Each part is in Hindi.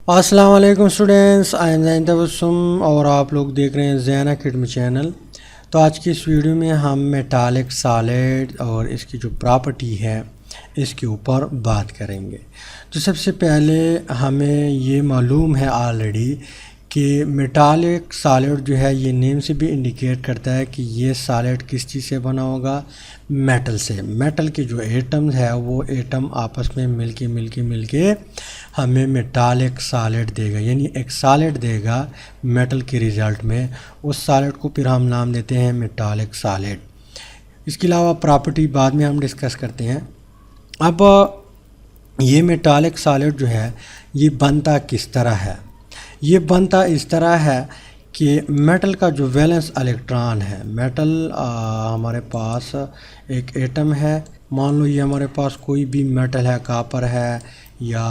अस्सलाम वालेकुम स्टूडेंट्स, आई एम ज़ैन तबस्सुम और आप लोग देख रहे हैं ज़ैन अकेडमी चैनल। तो आज की इस वीडियो में हम मेटालिक सॉलिड और इसकी जो प्रॉपर्टी है इसके ऊपर बात करेंगे। तो सबसे पहले हमें ये मालूम है ऑलरेडी कि मेटालिक सॉलिड जो है ये नेम से भी इंडिकेट करता है कि ये सॉलिड किस चीज़ से बना होगा, मेटल से। मेटल के जो एटम्स है वो एटम आपस में मिलके हमें मेटालिक सॉलिड देगा, यानी एक सॉलिड देगा मेटल के रिज़ल्ट में। उस सॉलिड को फिर हम नाम देते हैं मेटालिक सॉलिड। इसके अलावा प्रॉपर्टी बाद में हम डिस्कस करते हैं। अब ये मेटालिक सॉलिड जो है ये बनता किस तरह है? ये बनता इस तरह है कि मेटल का जो वैलेंस इलेक्ट्रॉन है, मेटल हमारे पास एक एटम है। मान लो ये हमारे पास कोई भी मेटल है, कॉपर है या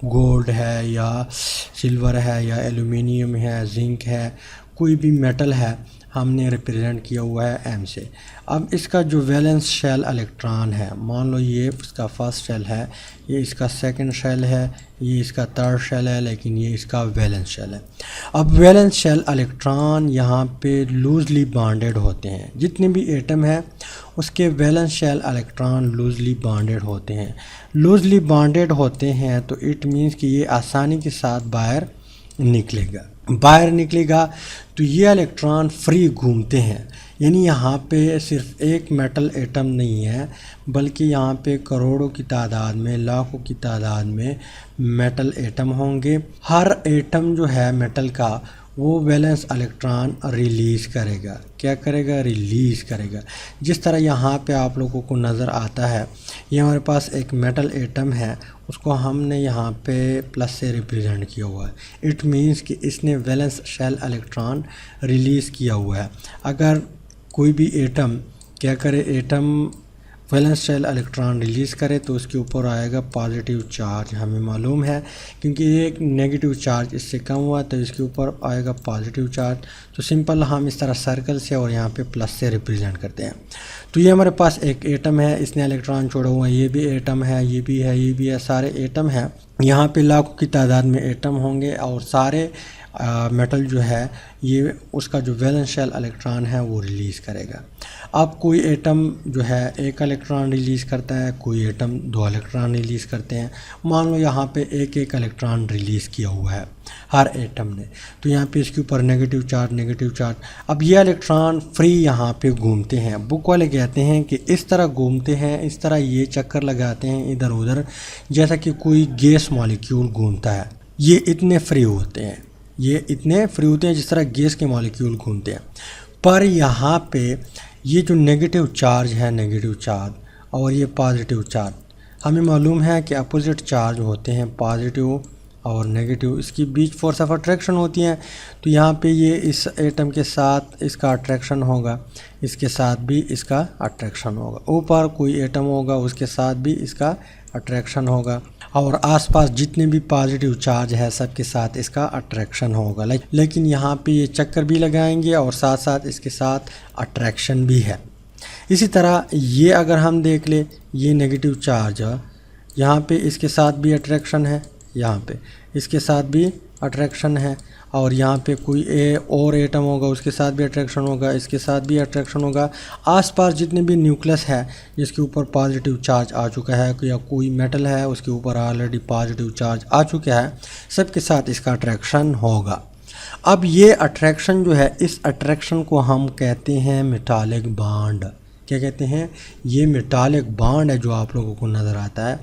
गोल्ड है या सिल्वर है या एल्युमिनियम है, जिंक है, कोई भी मेटल है, हमने रिप्रेजेंट किया हुआ है एम से। अब इसका जो वैलेंस शेल इलेक्ट्रॉन है, मान लो ये इसका फर्स्ट शेल है, ये इसका सेकंड शेल है, ये इसका थर्ड शेल है, लेकिन ये इसका वैलेंस शेल है। अब वैलेंस शेल इलेक्ट्रॉन यहाँ पे लूजली बॉन्डेड होते हैं। जितने भी एटम है उसके valence shell electron loosely bonded होते हैं। लूजली बॉन्डेड होते हैं तो इट मीन्स कि ये आसानी के साथ बाहर निकलेगा तो ये इलेक्ट्रॉन फ्री घूमते हैं। यानी यहाँ पे सिर्फ एक मेटल एटम नहीं है, बल्कि यहाँ पे करोड़ों की तादाद में, लाखों की तादाद में मेटल एटम होंगे। हर एटम जो है मेटल का वो वैलेंस इलेक्ट्रॉन रिलीज़ करेगा। क्या करेगा? रिलीज़ करेगा। जिस तरह यहाँ पे आप लोगों को नज़र आता है, ये हमारे पास एक मेटल एटम है, उसको हमने यहाँ पे प्लस से रिप्रेजेंट किया हुआ है। इट मीन्स कि इसने वैलेंस शेल इलेक्ट्रॉन रिलीज़ किया हुआ है। अगर कोई भी एटम क्या करे, atom valence shell electron release करे तो उसके ऊपर आएगा पॉजिटिव चार्ज, हमें मालूम है, क्योंकि एक नेगेटिव चार्ज इससे कम हुआ तो इसके ऊपर आएगा पॉजिटिव चार्ज। तो सिंपल हम इस तरह सर्कल से और यहाँ पे प्लस से रिप्रेजेंट करते हैं। तो ये हमारे पास एक एटम है, इसने इलेक्ट्रॉन छोड़ा हुआ है, ये भी एटम है, ये भी है, ये भी है, सारे एटम हैं। यहाँ पे लाखों की तादाद में एटम होंगे और सारे मेटल जो है ये उसका जो वैलेंस शेल इलेक्ट्रॉन है वो रिलीज़ करेगा। अब कोई एटम जो है एक इलेक्ट्रॉन रिलीज़ करता है, कोई एटम दो इलेक्ट्रॉन रिलीज़ करते हैं। मान लो यहाँ पे एक इलेक्ट्रॉन रिलीज़ किया हुआ है हर एटम ने, तो यहाँ पे इसके ऊपर नेगेटिव चार्ज। अब ये इलेक्ट्रॉन फ्री यहाँ पे घूमते हैं। बुक वाले कहते हैं कि इस तरह घूमते हैं, इस तरह ये चक्कर लगाते हैं इधर उधर, जैसा कि कोई गैस मॉलिक्यूल घूमता है। ये इतने फ्री होते हैं जिस तरह गैस के मॉलिक्यूल घूमते हैं। पर यहाँ पे ये जो नेगेटिव चार्ज और ये पॉजिटिव चार्ज, हमें मालूम है कि अपोजिट चार्ज होते हैं, पॉजिटिव और नेगेटिव, इसकी बीच फोर्स ऑफ अट्रैक्शन होती है। तो यहाँ पे ये इस एटम के साथ इसका अट्रैक्शन होगा, इसके साथ भी इसका अट्रैक्शन होगा, ऊपर कोई एटम होगा उसके साथ भी इसका अट्रैक्शन होगा, और आसपास जितने भी पॉजिटिव चार्ज है सबके साथ इसका अट्रैक्शन होगा। लेकिन यहाँ पे ये चक्कर भी लगाएंगे और साथ साथ इसके साथ अट्रैक्शन भी है। इसी तरह ये अगर हम देख ले, ये नेगेटिव चार्ज यहाँ पे इसके साथ भी अट्रैक्शन है, यहाँ पे इसके साथ भी अट्रैक्शन है, और यहाँ पे कोई और एटम होगा उसके साथ भी अट्रैक्शन होगा, इसके साथ भी अट्रैक्शन होगा। आसपास जितने भी न्यूक्लियस है जिसके ऊपर पॉजिटिव चार्ज आ चुका है, या कोई मेटल है उसके ऊपर ऑलरेडी पॉजिटिव चार्ज आ चुका है, सबके साथ इसका अट्रैक्शन होगा। अब ये अट्रैक्शन जो है, इस अट्रैक्शन को हम कहते हैं मेटालिक बॉन्ड। क्या कहते हैं? ये मेटालिक बॉन्ड है जो आप लोगों को नज़र आता है,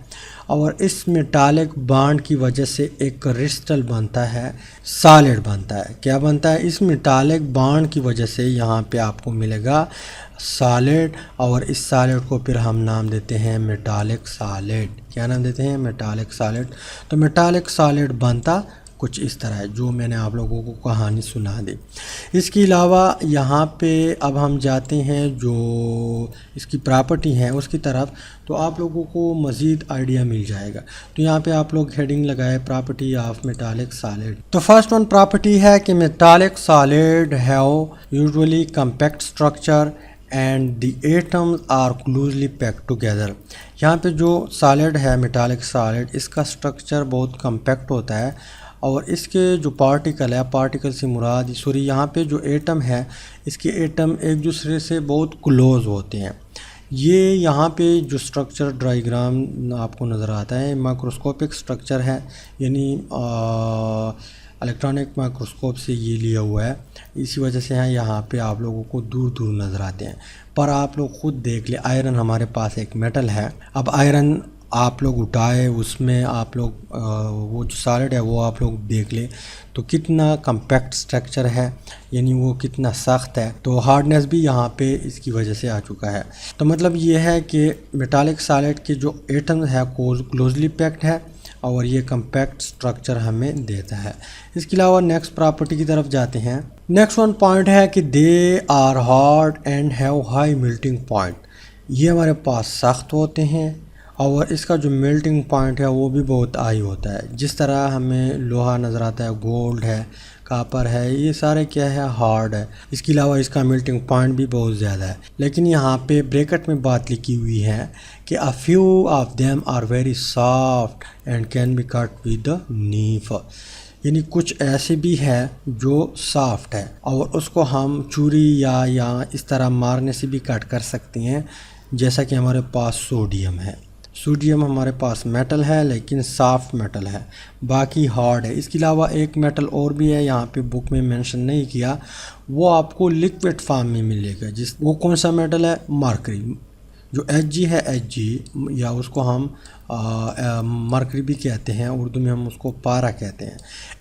और इस मेटालिक बॉन्ड की वजह से एक क्रिस्टल बनता है, सॉलिड बनता है। क्या बनता है? इस मेटालिक बॉन्ड की वजह से यहाँ पे आपको मिलेगा सॉलिड, और इस सॉलिड को फिर हम नाम देते हैं मेटालिक सॉलिड। क्या नाम देते हैं? Metallic solid. तो मेटालिक सॉलिड बनता कुछ इस तरह है जो मैंने आप लोगों को कहानी सुना दी। इसके अलावा यहाँ पे अब हम जाते हैं जो इसकी प्रॉपर्टी है उसकी तरफ, तो आप लोगों को मज़ीद आइडिया मिल जाएगा। तो यहाँ पे आप लोग हेडिंग लगाए प्रॉपर्टी ऑफ मेटालिक सॉलिड। तो फर्स्ट वन प्रॉपर्टी है कि metallic solid have usually compact structure and the atoms are closely packed together. यहाँ पे जो सॉलिड है मेटालिक सॉलिड, इसका स्ट्रक्चर बहुत कम्पैक्ट होता है और इसके जो पार्टिकल है, पार्टिकल से मुराद सॉरी यहाँ पे जो एटम है, इसके एटम एक दूसरे से बहुत क्लोज होते हैं। ये यहाँ पे जो स्ट्रक्चर डायग्राम आपको नज़र आता है माइक्रोस्कोपिक स्ट्रक्चर है, यानी इलेक्ट्रॉनिक माइक्रोस्कोप से ये लिया हुआ है, इसी वजह से यहाँ पे आप लोगों को दूर दूर नज़र आते हैं। पर आप लोग खुद देख ले, आयरन हमारे पास एक मेटल है। अब आयरन आप लोग उठाए, उसमें आप लोग वो जो सॉलिड है वो आप लोग देख ले तो कितना कम्पैक्ट स्ट्रक्चर है, यानी वो कितना सख्त है। तो हार्डनेस भी यहाँ पे इसकी वजह से आ चुका है। तो मतलब ये है कि मेटालिक सॉलिड के जो एटम्स है क्लोजली पैक्ड है और ये कम्पैक्ट स्ट्रक्चर हमें देता है। इसके अलावा नेक्स्ट प्रॉपर्टी की तरफ जाते हैं। नेक्स्ट वन पॉइंट है कि they are hard and have high melting point. ये हमारे पास सख्त होते हैं और इसका जो मेल्टिंग पॉइंट है वो भी बहुत हाई होता है। जिस तरह हमें लोहा नज़र आता है, गोल्ड है, कापर है, ये सारे क्या है, हार्ड है। इसके अलावा इसका मेल्टिंग पॉइंट भी बहुत ज़्यादा है। लेकिन यहाँ पे ब्रैकेट में बात लिखी हुई है कि a few of them are very soft and can be cut with the knife, यानी कुछ ऐसे भी है जो सॉफ्ट है और उसको हम छुरी या इस तरह मारने से भी कट कर सकते हैं। जैसा कि हमारे पास सोडियम है, सोडियम हमारे पास मेटल है लेकिन सॉफ्ट मेटल है, बाकी हार्ड है। इसके अलावा एक मेटल और भी है, यहाँ पे बुक में मेंशन नहीं किया, वो आपको लिक्विड फॉर्म में मिलेगा। वो कौन सा मेटल है, मरकरी। जो Hg है, Hg या उसको हम मरकरी भी कहते हैं, उर्दू में हम उसको पारा कहते हैं।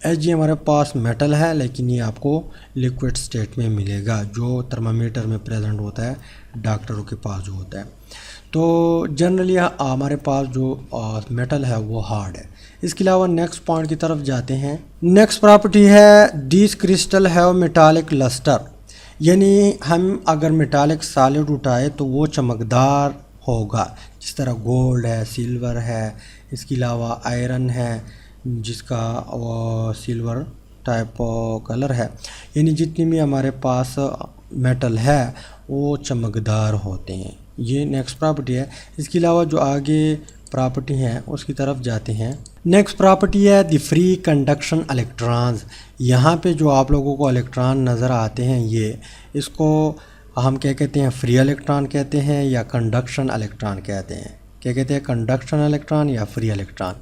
Hg हमारे पास मेटल है लेकिन ये आपको लिक्विड स्टेट में मिलेगा, जो थर्मामीटर में प्रेजेंट होता है, डॉक्टरों के पास जो होता है। तो जनरली हमारे पास जो मेटल है वो हार्ड है। इसके अलावा नेक्स्ट पॉइंट की तरफ जाते हैं। नेक्स्ट प्रॉपर्टी है this crystal have metallic lustre, यानी हम अगर मेटालिक सॉलिड उठाए तो वो चमकदार होगा। जिस तरह गोल्ड है, सिल्वर है, इसके अलावा आयरन है जिसका सिल्वर टाइप कलर है, यानी जितनी भी हमारे पास मेटल है वो चमकदार होते हैं। ये नेक्स्ट प्रॉपर्टी है। इसके अलावा जो आगे प्रॉपर्टी है उसकी तरफ जाते हैं। नेक्स्ट प्रॉपर्टी है द फ्री कंडक्शन इलेक्ट्रॉन्स। यहाँ पे जो आप लोगों को इलेक्ट्रॉन नज़र आते हैं, ये इसको हम क्या कहते हैं, फ्री इलेक्ट्रॉन कहते हैं या कंडक्शन इलेक्ट्रॉन कहते हैं। क्या कहते हैं, कंडक्शन इलेक्ट्रॉन या फ्री इलेक्ट्रॉन।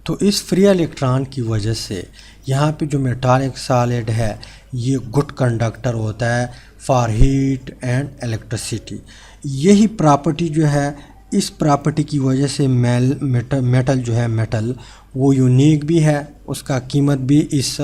तो इस फ्री इलेक्ट्रॉन की वजह से यहाँ पे जो मेटालिक सॉलिड है ये गुड कंडक्टर होता है फॉर हीट एंड इलेक्ट्रिसिटी। यही प्रॉपर्टी जो है, इस प्रॉपर्टी की वजह से मेटल जो है, मेटल वो यूनिक भी है, उसका कीमत भी इस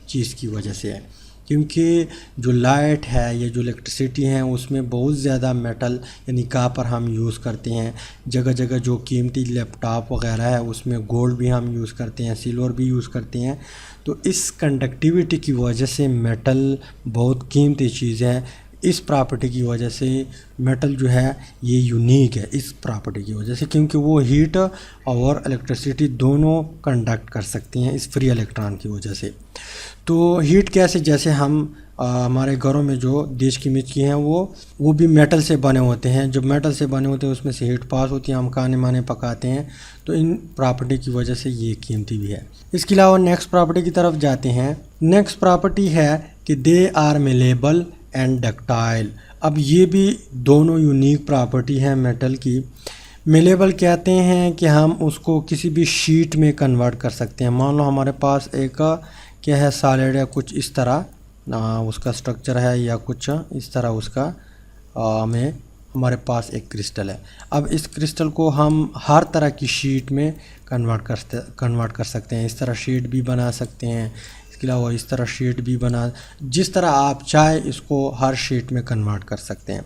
चीज़ की वजह से है। क्योंकि जो लाइट है या जो इलेक्ट्रिसिटी है उसमें बहुत ज़्यादा मेटल यानी कॉपर हम यूज़ करते हैं। जगह जगह जो कीमती लैपटॉप वगैरह है उसमें गोल्ड भी हम यूज़ करते हैं, सिल्वर भी यूज़ करते हैं। तो इस कंडक्टिविटी की वजह से मेटल बहुत कीमती चीज़ है। इस प्रॉपर्टी की वजह से मेटल जो है ये यूनिक है, इस प्रॉपर्टी की वजह से, क्योंकि वो हीट और इलेक्ट्रिसिटी दोनों कंडक्ट कर सकती हैं इस फ्री इलेक्ट्रॉन की वजह से। तो हीट कैसे, जैसे हम हमारे घरों में जो देश की मिर्ची हैं वो भी मेटल से बने होते हैं। जब मेटल से बने होते हैं उसमें से हीट पास होती है, हम खाने माने पकाते हैं। तो इन प्रॉपर्टी की वजह से ये कीमती भी है। इसके अलावा नेक्स्ट प्रॉपर्टी की तरफ जाते हैं। नेक्स्ट प्रॉपर्टी है कि they are malleable and ductile. अब ये भी दोनों यूनिक प्रॉपर्टी है मेटल की। मेलेबल कहते हैं कि हम उसको किसी भी शीट में कन्वर्ट कर सकते हैं। मान लो हमारे पास एक क्या है, सॉलिड है, कुछ इस तरह उसका स्ट्रक्चर है या कुछ इस तरह उसका में हमारे पास एक क्रिस्टल है। अब इस क्रिस्टल को हम हर तरह की शीट में कन्वर्ट कर सकते हैं। इस तरह शीट भी बना सकते हैं, इसके अलावा इस तरह शीट भी बना, जिस तरह आप चाहे इसको हर शीट में कन्वर्ट कर सकते हैं।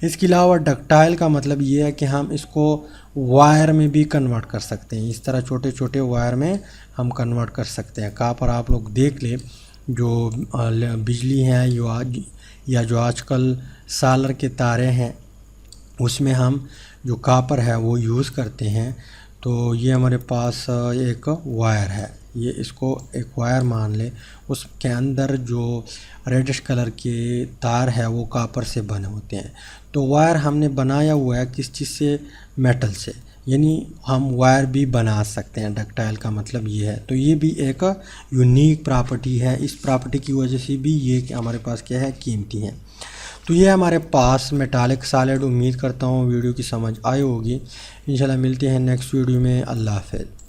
इसके अलावा डक्टाइल का मतलब ये है कि हम इसको वायर में भी कन्वर्ट कर सकते हैं। इस तरह छोटे छोटे वायर में हम कन्वर्ट कर सकते हैं। कहाँ पर आप लोग देख ले, जो बिजली है या जो आजकल सोलर के तारे हैं उसमें हम जो कॉपर है वो यूज़ करते हैं। तो ये हमारे पास एक वायर है, ये इसको एक वायर मान ले, उसके अंदर जो रेडिश कलर के तार है वो कॉपर से बने होते हैं। तो वायर हमने बनाया हुआ है किस चीज़ से, मेटल से, यानी हम वायर भी बना सकते हैं। डक्टाइल का मतलब ये है। तो ये भी एक यूनिक प्रॉपर्टी है। इस प्रॉपर्टी की वजह से भी ये हमारे पास क्या है, कीमती है। तो ये हमारे पास मेटालिक सॉलिड। उम्मीद करता हूँ वीडियो की समझ आई होगी। इंशाल्लाह मिलते हैं नेक्स्ट वीडियो में। अल्लाह हाफ़िज़।